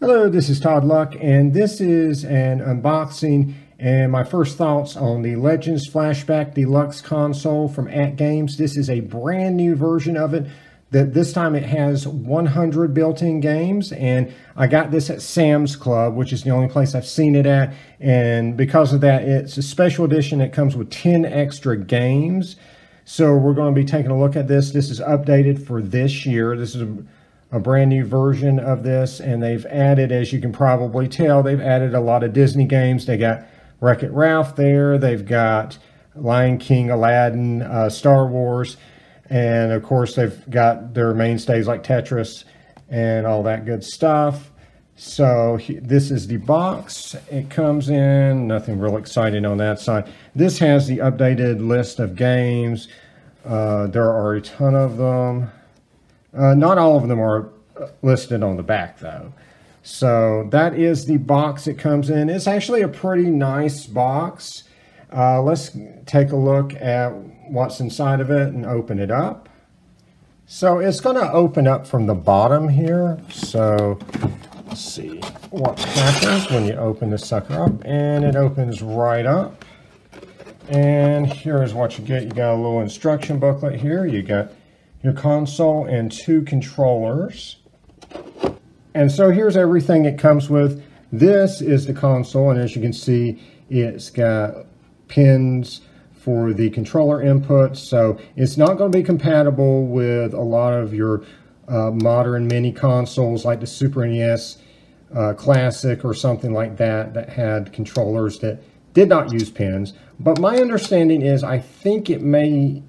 Hello, this is Todd Luck, and this is an unboxing and my first thoughts on the Legends Flashback Deluxe console from AtGames. This is a brand new version of it. This time it has 100 built-in games, and I got this at Sam's Club, which is the only place I've seen it at, and because of that, it's a special edition. It comes with 10 extra games. So we're going to be taking a look at this. This is updated for this year. This is a brand new version of this, and they've added, as you can probably tell, they've added a lot of Disney games. They got Wreck-It Ralph there. They've got Lion King, Aladdin, Star Wars, and of course they've got their mainstays like Tetris and all that good stuff. So this is the box. It comes in, nothing real exciting on that side. This has the updated list of games. There are a ton of them. Not all of them are listed on the back though. So that is the box it comes in. It's actually a pretty nice box. Let's take a look at what's inside of it and open it up. So it's going to open up from the bottom here. So let's see what happens when you open the sucker up, and it opens right up. And here's what you get. You got a little instruction booklet here. You got your console and 2 controllers. And so here's everything it comes with. This is the console, and as you can see, it's got pins for the controller inputs. So it's not going to be compatible with a lot of your modern mini consoles like the Super NES Classic or something like that that had controllers that did not use pins. But my understanding is I think it may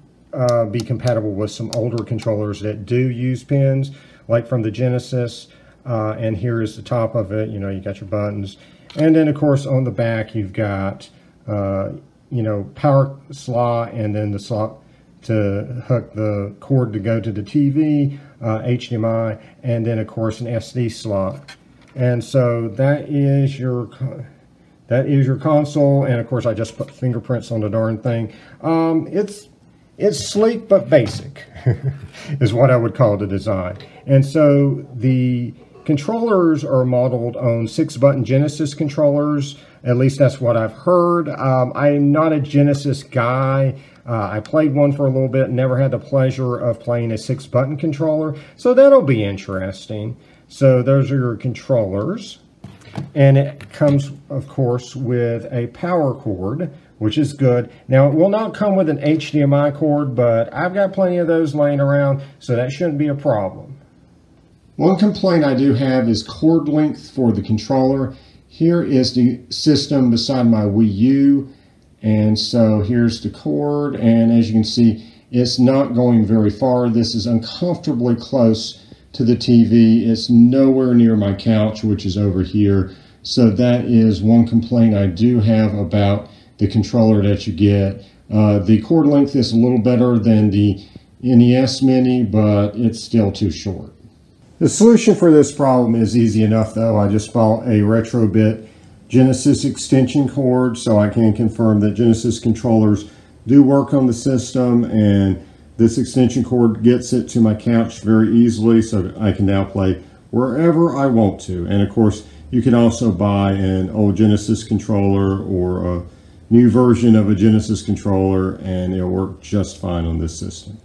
be compatible with some older controllers that do use pins, like from the Genesis. And here is the top of it. You know, you got your buttons, and then of course on the back you've got you know, power slot, and then the slot to hook the cord to go to the TV, HDMI, and then of course an SD slot. And so that is your console. And of course I just put fingerprints on the darn thing. It's sleek but basic is what I would call the design. And so the controllers are modeled on 6-button Genesis controllers. At least that's what I've heard. I'm not a Genesis guy. I played one for a little bit, never had the pleasure of playing a 6-button controller. So that'll be interesting. So those are your controllers. And it comes, of course, with a power cord, which is good. Now, it will not come with an HDMI cord, but I've got plenty of those laying around, so that shouldn't be a problem. One complaint I do have is cord length for the controller. Here is the system beside my Wii U, and so here's the cord, and as you can see, it's not going very far. This is uncomfortably close to the TV. It's nowhere near my couch, which is over here. So that is one complaint I do have about the controller that you get. The cord length is a little better than the NES Mini, but it's still too short. The solution for this problem is easy enough though. I just bought a Retrobit Genesis extension cord, so I can confirm that Genesis controllers do work on the system, and this extension cord gets it to my couch very easily, so that I can now play wherever I want to. And of course, you can also buy an old Genesis controller or a new version of a Genesis controller, and it'll work just fine on this system.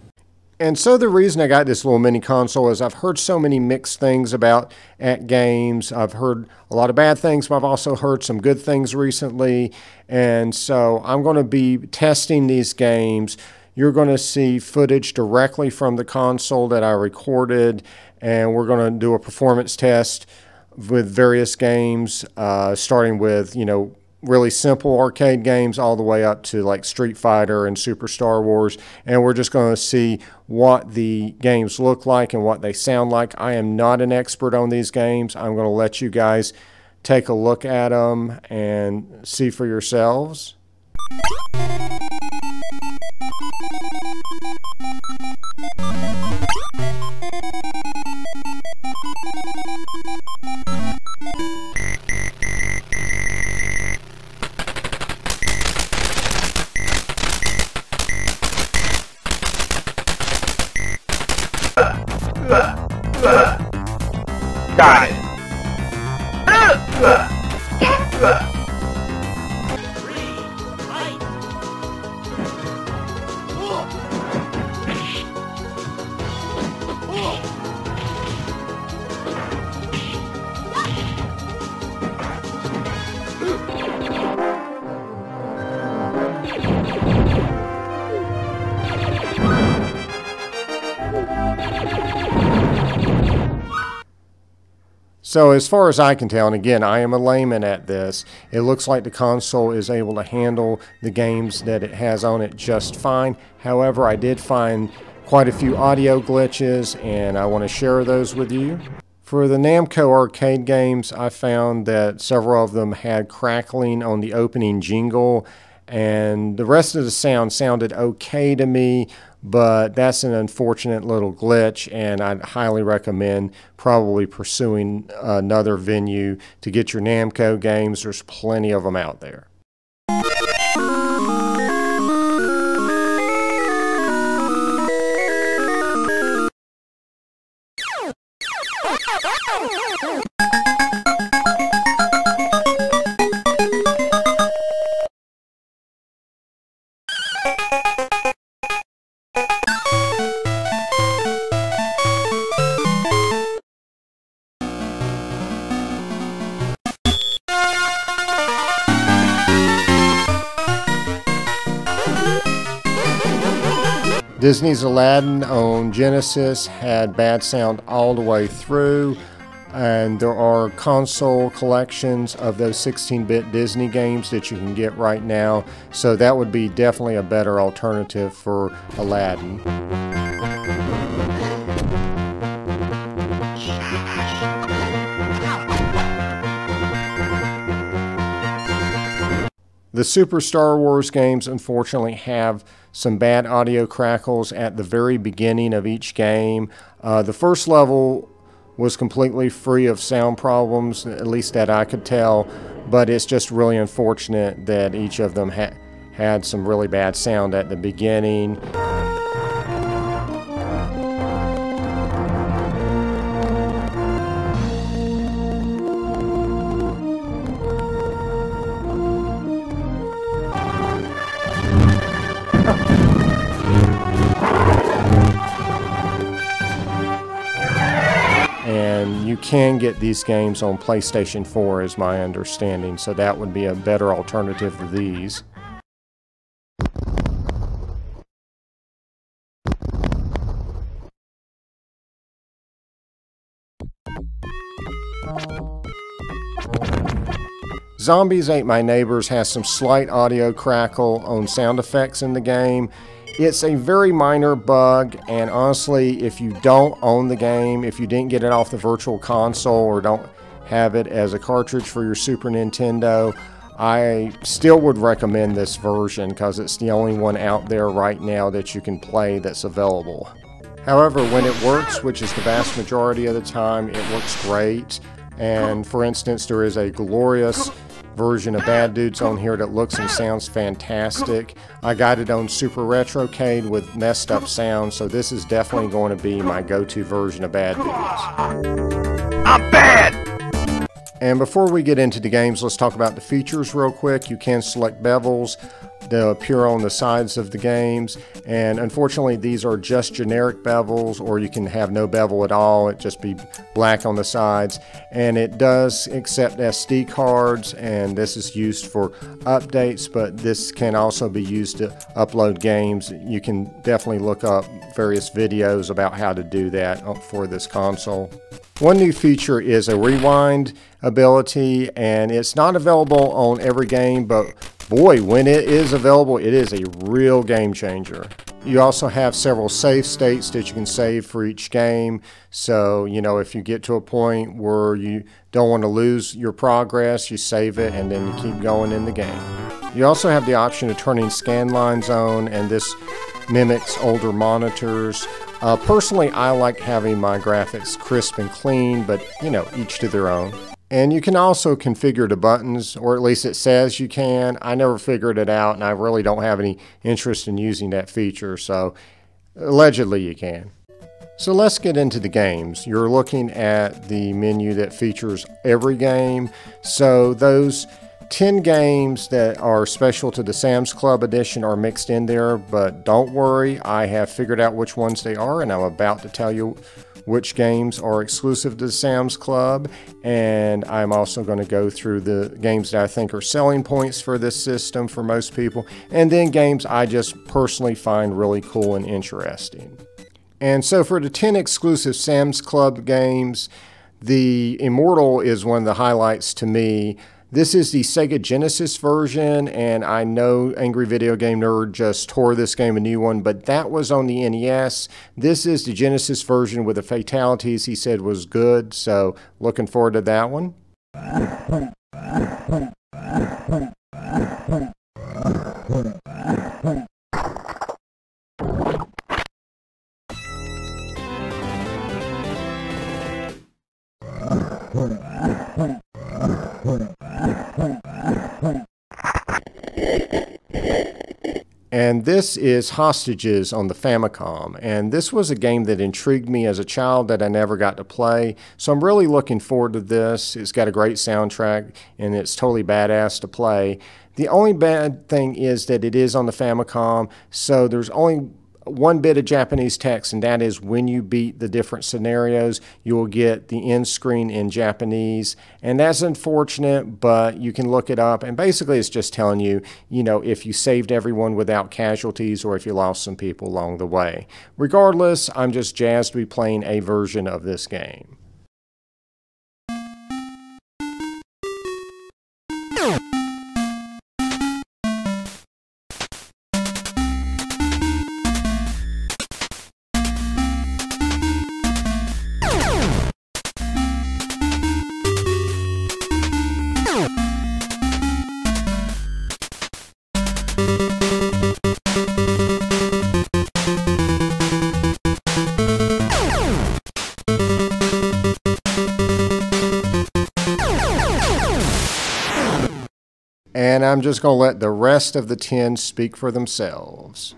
And so the reason I got this little mini console is I've heard so many mixed things about AtGames. I've heard a lot of bad things, but I've also heard some good things recently. And so I'm going to be testing these games. You're going to see footage directly from the console that I recorded, and we're going to do a performance test with various games, starting with, you know, really simple arcade games all the way up to like Street Fighter and Super Star Wars. And we're just going to see what the games look like and what they sound like. I am not an expert on these games. I'm going to let you guys take a look at them and see for yourselves. Got it. So as far as I can tell, and again, I am a layman at this, it looks like the console is able to handle the games that it has on it just fine. However, I did find quite a few audio glitches, and I want to share those with you. For the Namco arcade games, I found that several of them had crackling on the opening jingle, and the rest of the sound sounded okay to me, but that's an unfortunate little glitch, and I'd highly recommend probably pursuing another venue to get your Namco games. There's plenty of them out there. Disney's Aladdin on Genesis had bad sound all the way through, and there are console collections of those 16-bit Disney games that you can get right now, so that would be definitely a better alternative for Aladdin. The Super Star Wars games unfortunately have some bad audio crackles at the very beginning of each game. The first level was completely free of sound problems, at least that I could tell, but it's just really unfortunate that each of them had some really bad sound at the beginning. And you can get these games on PlayStation 4 is my understanding, so that would be a better alternative to these. Zombies Ate My Neighbors has some slight audio crackle on sound effects in the game. It's a very minor bug, and honestly, if you don't own the game, if you didn't get it off the Virtual Console or don't have it as a cartridge for your Super Nintendo, I still would recommend this version because it's the only one out there right now that you can play that's available. However, when it works, which is the vast majority of the time, it works great. And for instance, there is a glorious version of Bad Dudes on here that looks and sounds fantastic. I got it on Super Retrocade with messed up sound, so this is definitely going to be my go-to version of Bad Dudes. I'm bad! And before we get into the games, let's talk about the features real quick. You can select bevels that appear on the sides of the games, and unfortunately these are just generic bevels, or you can have no bevel at all, it just be black on the sides. And it does accept SD cards, and this is used for updates, but this can also be used to upload games. You can definitely look up various videos about how to do that for this console. One new feature is a rewind ability, and it's not available on every game, but boy, when it is available, it is a real game changer. You also have several save states that you can save for each game. So, you know, if you get to a point where you don't want to lose your progress, you save it and then you keep going in the game. You also have the option of turning scan lines on, and this mimics older monitors. Personally, I like having my graphics crisp and clean, but you know, each to their own. And you can also configure the buttons, or at least it says you can. I never figured it out, and I really don't have any interest in using that feature, so allegedly you can. So let's get into the games. You're looking at the menu that features every game. So those 10 games that are special to the Sam's Club edition are mixed in there, but don't worry, I have figured out which ones they are, and I'm about to tell you which games are exclusive to the Sam's Club, and I'm also going to go through the games that I think are selling points for this system for most people, and then games I just personally find really cool and interesting. And so for the 10 exclusive Sam's Club games, the Immortal is one of the highlights to me. This is the Sega Genesis version, and I know Angry Video Game Nerd just tore this game a new one, but that was on the NES. This is the Genesis version with the fatalities he said was good, so looking forward to that one. And this is Hostages on the Famicom, and this was a game that intrigued me as a child that I never got to play, so I'm really looking forward to this. It's got a great soundtrack and it's totally badass to play. The only bad thing is that it is on the Famicom, so there's only one bit of Japanese text, and that is when you beat the different scenarios, you will get the end screen in Japanese, and that's unfortunate, but you can look it up, and basically it's just telling you, if you saved everyone without casualties or if you lost some people along the way. Regardless, I'm just jazzed to be playing a version of this game. And I'm just going to let the rest of the 10 speak for themselves.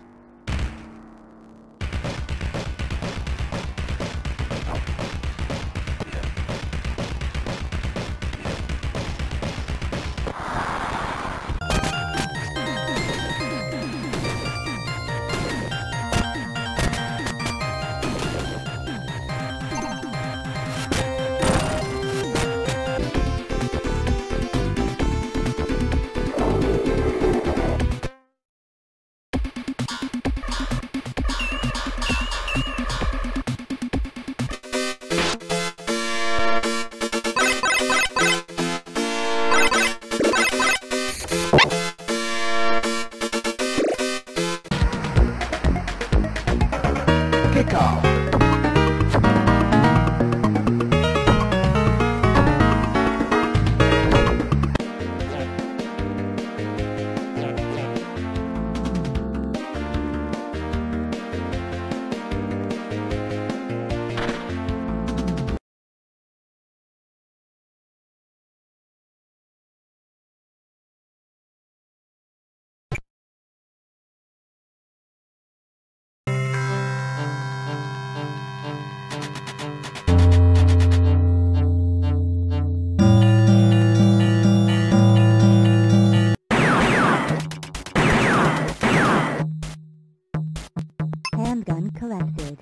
Handgun collected.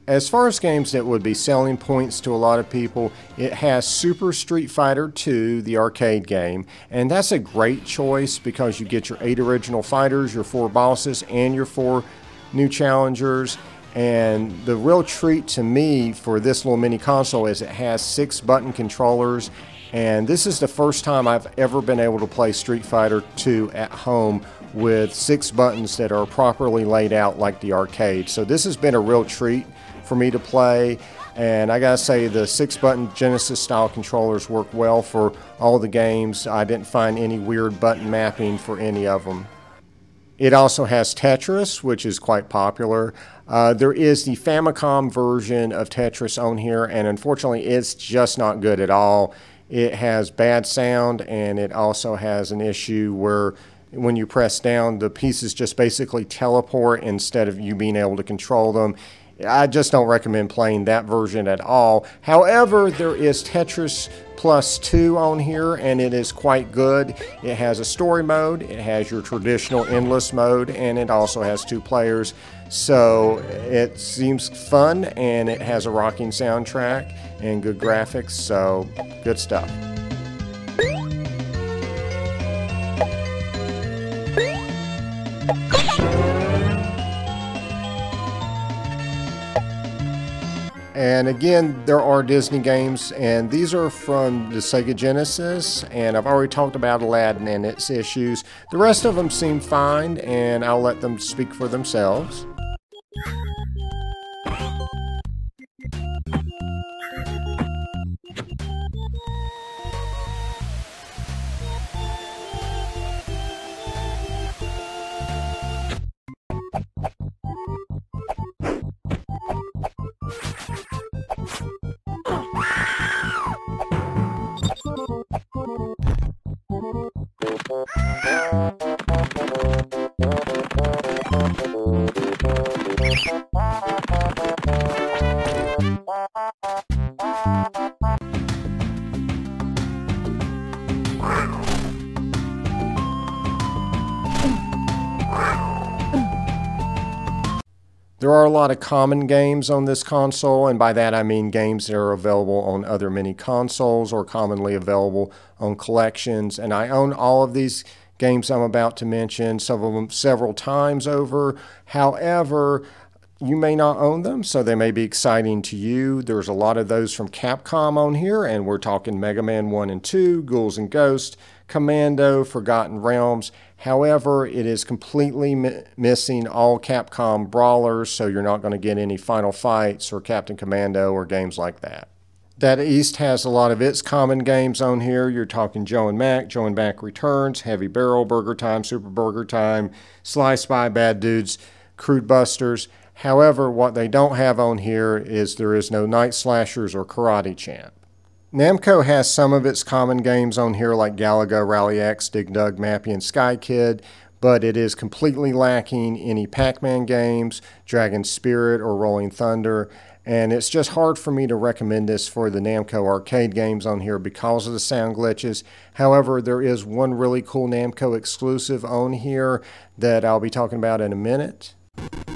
As far as games that would be selling points to a lot of people, it has Super Street Fighter 2, the arcade game, and that's a great choice because you get your 8 original fighters, your 4 bosses, and your 4 new challengers. And the real treat to me for this little mini console is it has 6 button controllers, and this is the first time I've ever been able to play Street Fighter 2 at home with 6 buttons that are properly laid out like the arcade. So this has been a real treat for me to play, and I gotta say the 6-button Genesis style controllers work well for all the games. I didn't find any weird button mapping for any of them. It also has Tetris, which is quite popular. There is the Famicom version of Tetris on here, and unfortunately it's just not good at all. It has bad sound, and it also has an issue where when you press down, the pieces just basically teleport instead of you being able to control them. I just don't recommend playing that version at all. However, there is Tetris Plus 2 on here, and it is quite good. It has a story mode, it has your traditional endless mode, and it also has 2 players. So it seems fun, and it has a rocking soundtrack and good graphics, so good stuff. And again, there are Disney games, and these are from the Sega Genesis, and I've already talked about Aladdin and its issues. The rest of them seem fine, and I'll let them speak for themselves. There are a lot of common games on this console, and by that I mean games that are available on other mini consoles or commonly available on collections. And I own all of these games I'm about to mention, some of them several times over. However, you may not own them, so they may be exciting to you. There's a lot of those from Capcom on here, and we're talking Mega Man 1 and 2, Ghouls and Ghosts, Commando, Forgotten Realms. However, it is completely missing all Capcom brawlers, so you're not going to get any Final Fights or Captain Commando or games like that. That East has a lot of its common games on here. You're talking Joe and Mac Returns, Heavy Barrel, Burger Time, Super Burger Time, Sly Spy, Bad Dudes, Crude Busters. However, what they don't have on here is there is no Night Slashers or Karate Champ. Namco has some of its common games on here like Galaga, Rally X, Dig Dug, Mappy, and Sky Kid, but it is completely lacking any Pac-Man games, Dragon Spirit, or Rolling Thunder, and it's just hard for me to recommend this for the Namco arcade games on here because of the sound glitches. However, there is one really cool Namco exclusive on here that I'll be talking about in a minute.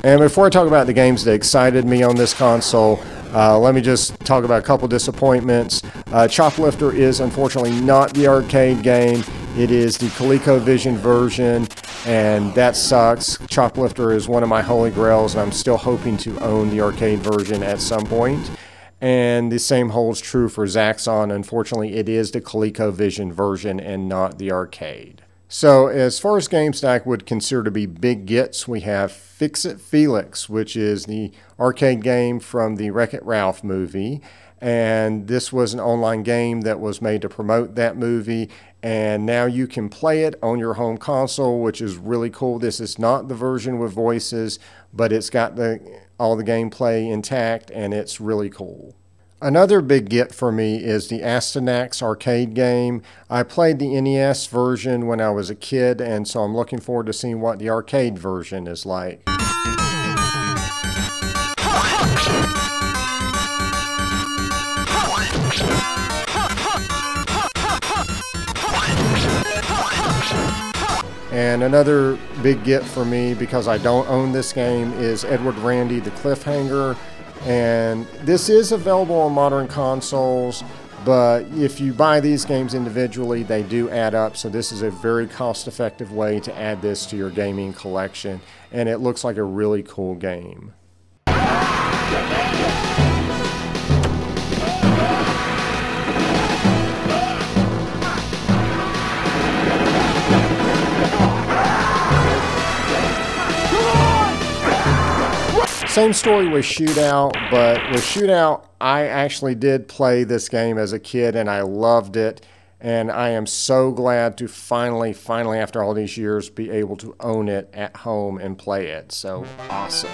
And before I talk about the games that excited me on this console, let me just talk about a couple disappointments. Choplifter is unfortunately not the arcade game. It is the ColecoVision version, and that sucks. Choplifter is one of my holy grails, and I'm still hoping to own the arcade version at some point. And the same holds true for Zaxxon. Unfortunately, it is the ColecoVision version and not the arcade. So as far as games that I would consider to be big gets, we have Fix-It Felix, which is the arcade game from the Wreck-It Ralph movie. And this was an online game that was made to promote that movie. And now you can play it on your home console, which is really cool. This is not the version with voices, but it's got all the gameplay intact, and it's really cool. Another big get for me is the Astyanax arcade game. I played the NES version when I was a kid, and so I'm looking forward to seeing what the arcade version is like. And another big get for me, because I don't own this game, is Edward Randy the Cliffhanger. And this is available on modern consoles, but if you buy these games individually, they do add up. So this is a very cost-effective way to add this to your gaming collection. And it looks like a really cool game. Same story with Shootout, but with Shootout, I actually did play this game as a kid and I loved it. And I am so glad to finally, after all these years, be able to own it at home and play it. So awesome.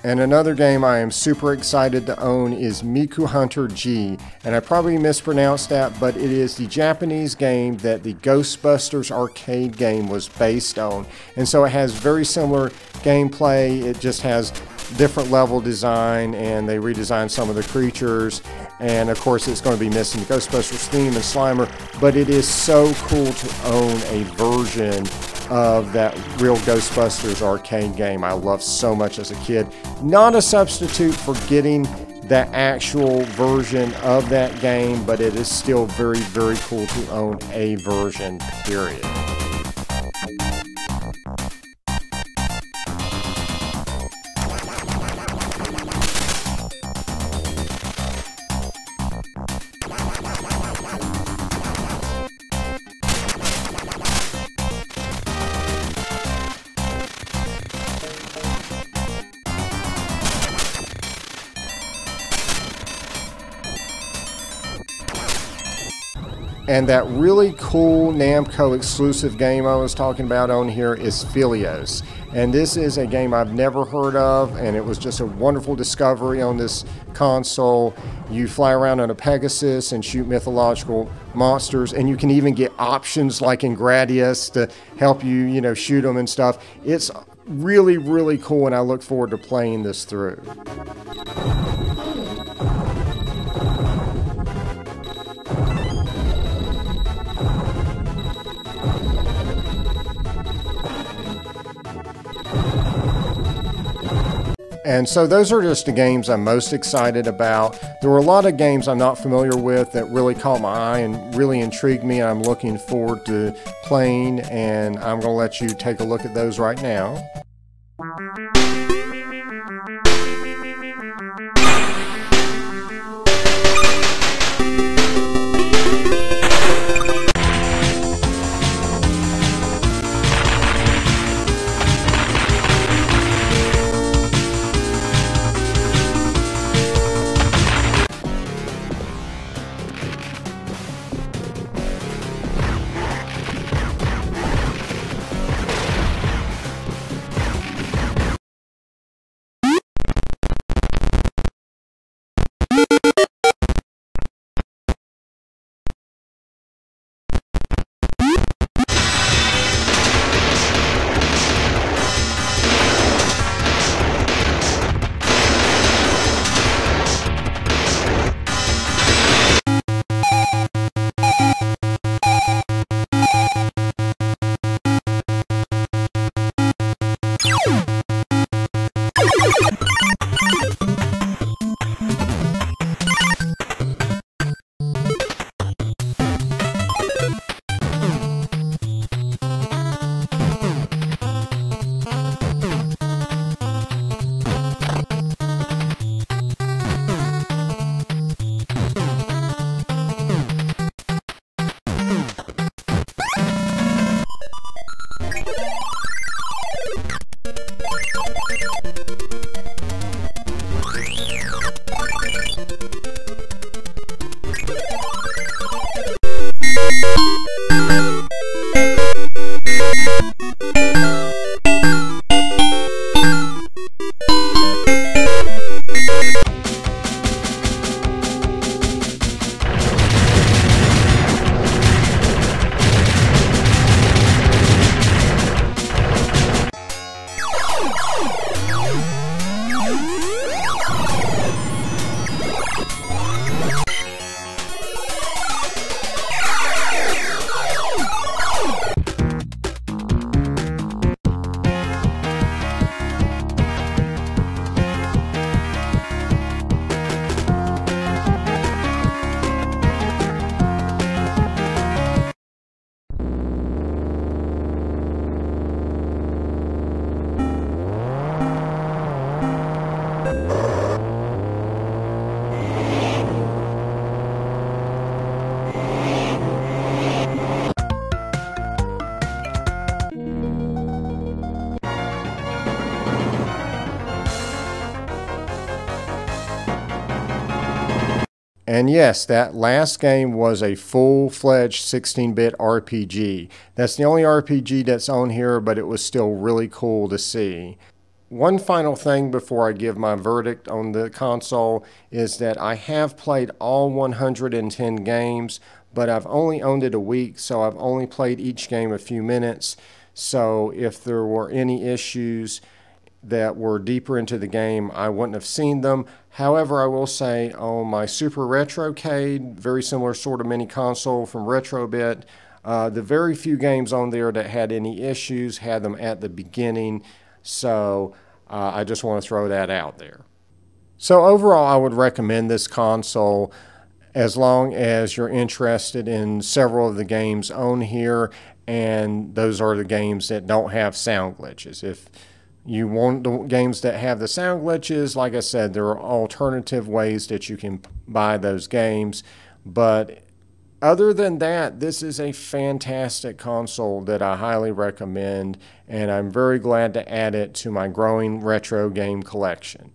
And another game I am super excited to own is Miku Hunter G. And I probably mispronounced that, but it is the Japanese game that the Ghostbusters arcade game was based on. And so it has very similar gameplay. It just has different level design, and they redesigned some of the creatures. And of course it's going to be missing the Ghostbusters theme and Slimer, but it is so cool to own a version of that real Ghostbusters arcade game I loved so much as a kid. Not a substitute for getting the actual version of that game, but it is still very, very cool to own a version, period. And that really cool Namco exclusive game I was talking about on here is Philios. And this is a game I've never heard of, and it was just a wonderful discovery on this console. You fly around on a Pegasus and shoot mythological monsters, and you can even get options like in Gradius to help you, shoot them and stuff. It's really, really cool, and I look forward to playing this through. And so those are just the games I'm most excited about. There were a lot of games I'm not familiar with that really caught my eye and really intrigued me. I'm looking forward to playing, and I'm going to let you take a look at those right now. And yes, that last game was a full-fledged 16-bit RPG. That's the only RPG that's on here, but it was still really cool to see. One final thing before I give my verdict on the console is that I have played all 110 games, but I've only owned it a week, so I've only played each game a few minutes. So if there were any issues that were deeper into the game, I wouldn't have seen them. However, I will say on my Super Retrocade, very similar sort of mini console from Retrobit, the very few games on there that had any issues had them at the beginning. So I just want to throw that out there. So overall, I would recommend this console as long as you're interested in several of the games on here, and those are the games that don't have sound glitches. If you want the games that have the sound glitches, like I said, there are alternative ways that you can buy those games. But other than that, this is a fantastic console that I highly recommend, and I'm very glad to add it to my growing retro game collection.